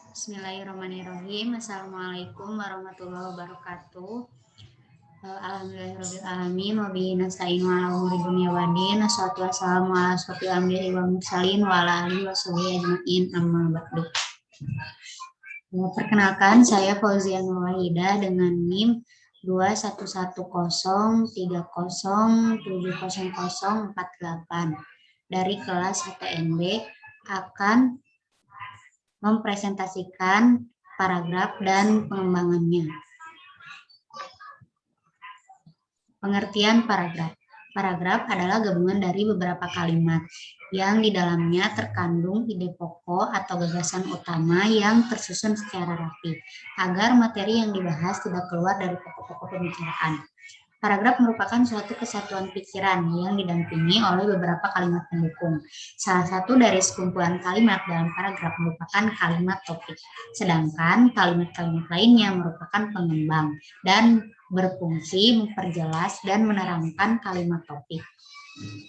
Bismillahirrahmanirrahim. Assalamualaikum warahmatullahi wabarakatuh. Alhamdulillahirrahmanirrahim. Wabihi nasta'inu ala umuri dunya waddin. Wassalatu wassalamu ala asyrofil anbiya'i wal mursalin wa ala alihi washabihi ajma'in amma ba'du. Perkenalkan, saya Fauzia Nurwahida dengan NIM 2113030700048 dari kelas HTNB akan mempresentasikan paragraf dan pengembangannya. Pengertian paragraf. Paragraf adalah gabungan dari beberapa kalimat yang di dalamnya terkandung ide pokok atau gagasan utama yang tersusun secara rapi, agar materi yang dibahas tidak keluar dari pokok-pokok pembicaraan. Paragraf merupakan suatu kesatuan pikiran yang didampingi oleh beberapa kalimat pendukung. Salah satu dari sekumpulan kalimat dalam paragraf merupakan kalimat topik, sedangkan kalimat-kalimat lainnya merupakan pengembang dan berfungsi memperjelas dan menerangkan kalimat topik.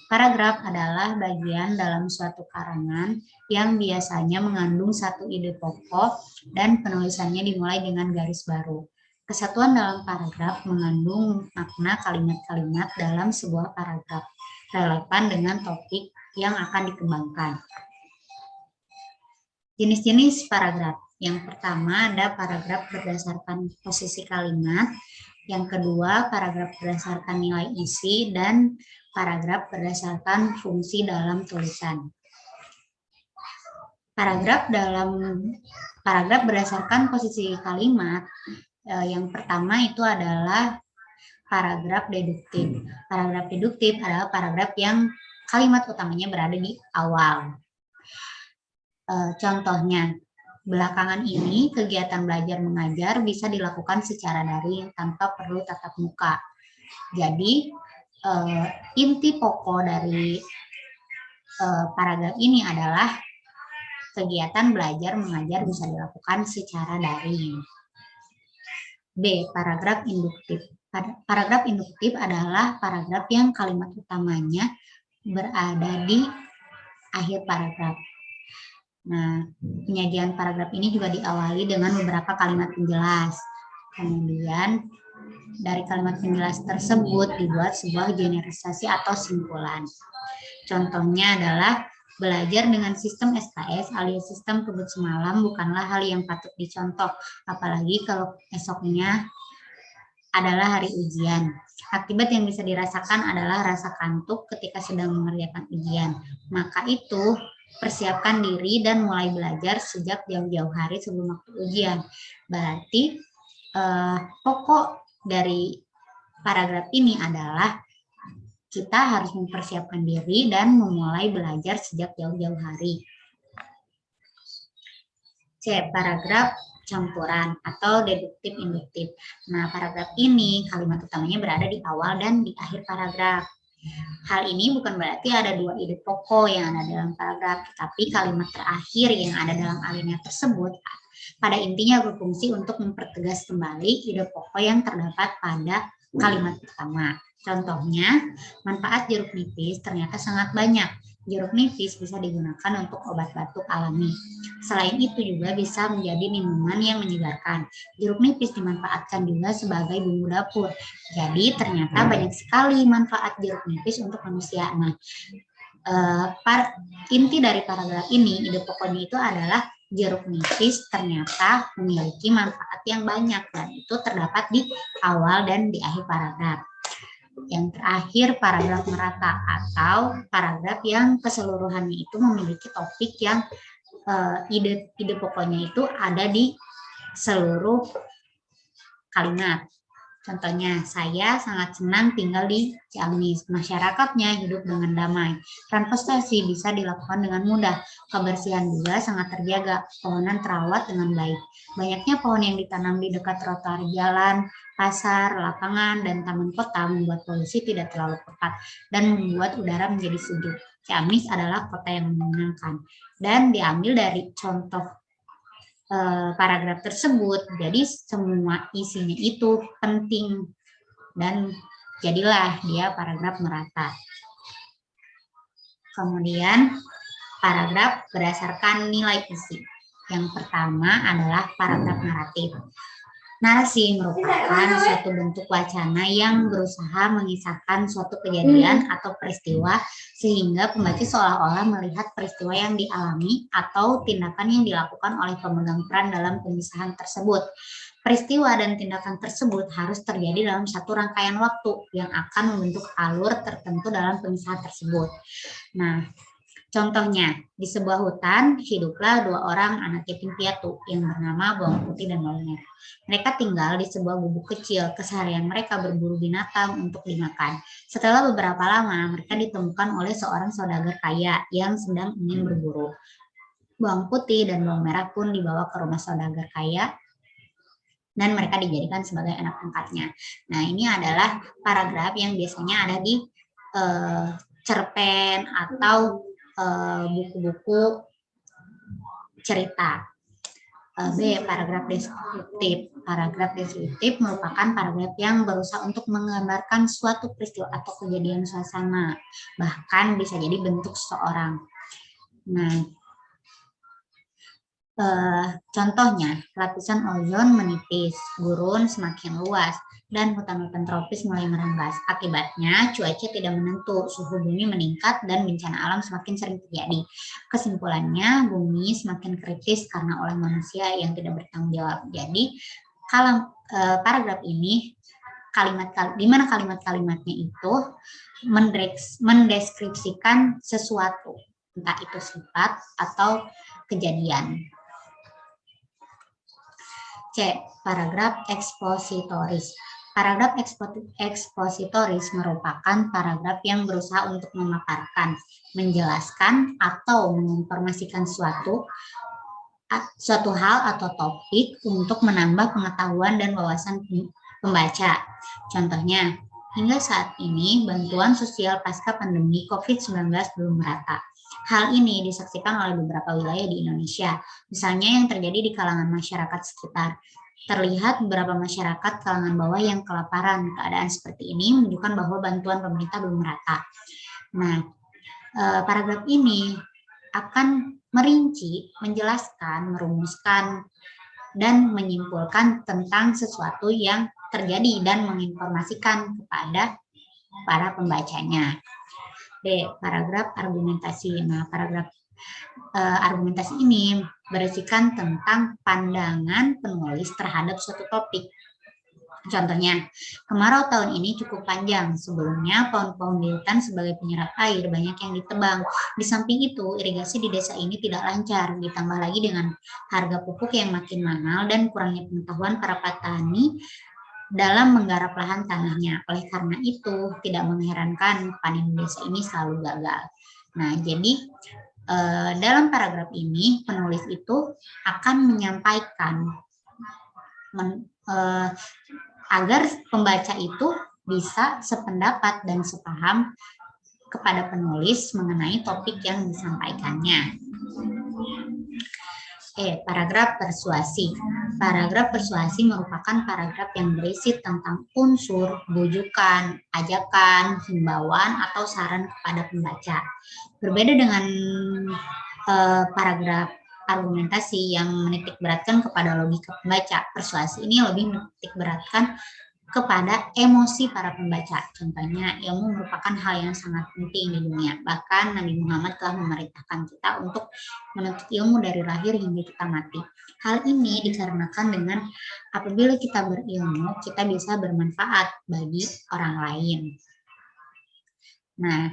Paragraf adalah bagian dalam suatu karangan yang biasanya mengandung satu ide pokok dan penulisannya dimulai dengan garis baru. Kesatuan dalam paragraf mengandung makna kalimat-kalimat dalam sebuah paragraf relevan dengan topik yang akan dikembangkan. Jenis-jenis paragraf. Yang pertama ada paragraf berdasarkan posisi kalimat, yang kedua paragraf berdasarkan nilai isi, dan paragraf berdasarkan fungsi dalam tulisan. Paragraf berdasarkan posisi kalimat. Yang pertama itu adalah paragraf deduktif. Paragraf deduktif adalah paragraf yang kalimat utamanya berada di awal. Contohnya, belakangan ini kegiatan belajar mengajar bisa dilakukan secara daring tanpa perlu tatap muka. Jadi, inti pokok dari paragraf ini adalah kegiatan belajar mengajar bisa dilakukan secara daring. B. Paragraf induktif. Paragraf induktif adalah paragraf yang kalimat utamanya berada di akhir paragraf. Nah, penyajian paragraf ini juga diawali dengan beberapa kalimat penjelas. Kemudian, dari kalimat penjelas tersebut dibuat sebuah generalisasi atau simpulan. Contohnya adalah belajar dengan sistem SKS alias sistem kebut semalam bukanlah hal yang patut dicontoh, apalagi kalau esoknya adalah hari ujian. Akibat yang bisa dirasakan adalah rasa kantuk ketika sedang mengerjakan ujian. Maka itu, persiapkan diri dan mulai belajar sejak jauh-jauh hari sebelum waktu ujian. Berarti pokok dari paragraf ini adalah kita harus mempersiapkan diri dan memulai belajar sejak jauh-jauh hari. C. Paragraf campuran atau deduktif induktif. Nah, paragraf ini kalimat utamanya berada di awal dan di akhir paragraf. Hal ini bukan berarti ada dua ide pokok yang ada dalam paragraf, tetapi kalimat terakhir yang ada dalam alinea tersebut pada intinya berfungsi untuk mempertegas kembali ide pokok yang terdapat pada kalimat pertama. Contohnya, manfaat jeruk nipis ternyata sangat banyak. Jeruk nipis bisa digunakan untuk obat batuk alami. Selain itu juga bisa menjadi minuman yang menyegarkan. Jeruk nipis dimanfaatkan juga sebagai bumbu dapur. Jadi ternyata banyak sekali manfaat jeruk nipis untuk manusia. Nah, inti dari paragraf ini, ide pokoknya itu adalah jeruk nipis ternyata memiliki manfaat yang banyak dan itu terdapat di awal dan di akhir paragraf. Yang terakhir paragraf merata atau paragraf yang keseluruhannya itu memiliki topik yang ide pokoknya itu ada di seluruh kalimat. Contohnya, saya sangat senang tinggal di Ciamis. Masyarakatnya hidup dengan damai. Transportasi bisa dilakukan dengan mudah. Kebersihan juga sangat terjaga. Pohonan terawat dengan baik. Banyaknya pohon yang ditanam di dekat trotoar jalan, pasar, lapangan, dan taman kota membuat polusi tidak terlalu pekat dan membuat udara menjadi sejuk. Ciamis adalah kota yang menyenangkan. Dan diambil dari contoh paragraf tersebut, jadi semua isinya itu penting dan jadilah dia paragraf merata. Kemudian paragraf berdasarkan nilai isi. Yang pertama adalah paragraf naratif. Narasi merupakan suatu bentuk wacana yang berusaha mengisahkan suatu kejadian atau peristiwa sehingga pembaca seolah-olah melihat peristiwa yang dialami atau tindakan yang dilakukan oleh pemegang peran dalam pemisahan tersebut. Peristiwa dan tindakan tersebut harus terjadi dalam satu rangkaian waktu yang akan membentuk alur tertentu dalam pemisahan tersebut. Nah, contohnya, di sebuah hutan hiduplah dua orang anak yatim piatu yang bernama Bawang Putih dan Bawang Merah. Mereka tinggal di sebuah gubuk kecil. Keseharian mereka berburu binatang untuk dimakan. Setelah beberapa lama, mereka ditemukan oleh seorang saudagar kaya yang sedang ingin berburu. Bawang Putih dan Bawang Merah pun dibawa ke rumah saudagar kaya dan mereka dijadikan sebagai anak angkatnya. Nah, ini adalah paragraf yang biasanya ada di cerpen atau buku-buku cerita. B. Paragraf deskriptif. Paragraf deskriptif merupakan paragraf yang berusaha untuk menggambarkan suatu peristiwa atau kejadian suasana, bahkan bisa jadi bentuk seseorang. Nah, contohnya, lapisan ozon menipis, gurun semakin luas, dan hutan-hutan tropis mulai merenggas. Akibatnya, cuaca tidak menentu, suhu bumi meningkat, dan bencana alam semakin sering terjadi. Kesimpulannya, bumi semakin kritis karena oleh manusia yang tidak bertanggung jawab. Jadi, kalau paragraf ini, di mana kalimat-kalimatnya itu mendeskripsikan sesuatu, entah itu sifat atau kejadian. C. Paragraf ekspositoris. Paragraf ekspositoris merupakan paragraf yang berusaha untuk memaparkan, menjelaskan, atau menginformasikan suatu hal atau topik untuk menambah pengetahuan dan wawasan pembaca. Contohnya, hingga saat ini bantuan sosial pasca pandemi COVID-19 belum merata. Hal ini disaksikan oleh beberapa wilayah di Indonesia, misalnya yang terjadi di kalangan masyarakat sekitar. Terlihat beberapa masyarakat kalangan bawah yang kelaparan. Keadaan seperti ini menunjukkan bahwa bantuan pemerintah belum merata. Nah, paragraf ini akan merinci, menjelaskan, merumuskan, dan menyimpulkan tentang sesuatu yang terjadi dan menginformasikan kepada para pembacanya. D. Paragraf argumentasi. Nah, paragraf argumentasi ini berisikan tentang pandangan penulis terhadap suatu topik. Contohnya, kemarau tahun ini cukup panjang. Sebelumnya, pohon-pohon di hutan sebagai penyerap air banyak yang ditebang. Di samping itu, irigasi di desa ini tidak lancar. Ditambah lagi dengan harga pupuk yang makin mahal dan kurangnya pengetahuan para petani dalam menggarap lahan tanahnya. Oleh karena itu, tidak mengherankan panen desa ini selalu gagal. Nah, jadi dalam paragraf ini, penulis itu akan menyampaikan agar pembaca itu bisa sependapat dan sepaham kepada penulis mengenai topik yang disampaikannya. Paragraf persuasi. Paragraf persuasi merupakan paragraf yang berisi tentang unsur, bujukan, ajakan, himbauan, atau saran kepada pembaca. Berbeda dengan paragraf argumentasi yang menitik beratkan kepada logika pembaca, persuasi ini lebih menitik beratkan kepada emosi para pembaca. Contohnya, ilmu merupakan hal yang sangat penting di dunia. Bahkan Nabi Muhammad telah memerintahkan kita untuk menuntut ilmu dari lahir hingga kita mati. Hal ini dikarenakan dengan apabila kita berilmu, kita bisa bermanfaat bagi orang lain. Nah,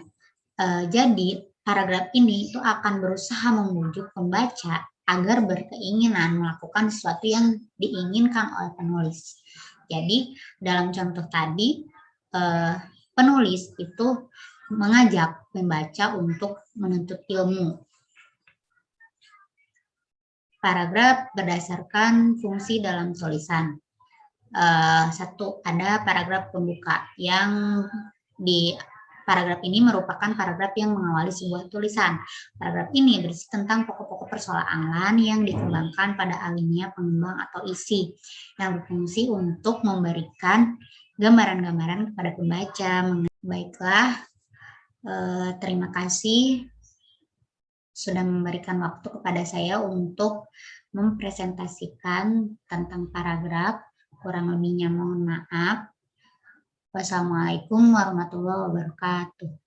jadi paragraf ini itu akan berusaha membujuk pembaca agar berkeinginan melakukan sesuatu yang diinginkan oleh penulis. Jadi dalam contoh tadi, penulis itu mengajak pembaca untuk menuntut ilmu. Paragraf berdasarkan fungsi dalam tulisan. Satu, ada paragraf pembuka yang di paragraf ini merupakan paragraf yang mengawali sebuah tulisan. Paragraf ini berisi tentang pokok-pokok persoalan yang dikembangkan pada alinea pengembang atau isi yang berfungsi untuk memberikan gambaran-gambaran kepada pembaca. Baiklah, terima kasih sudah memberikan waktu kepada saya untuk mempresentasikan tentang paragraf. Kurang lebihnya mohon maaf. Wassalamualaikum warahmatullahi wabarakatuh.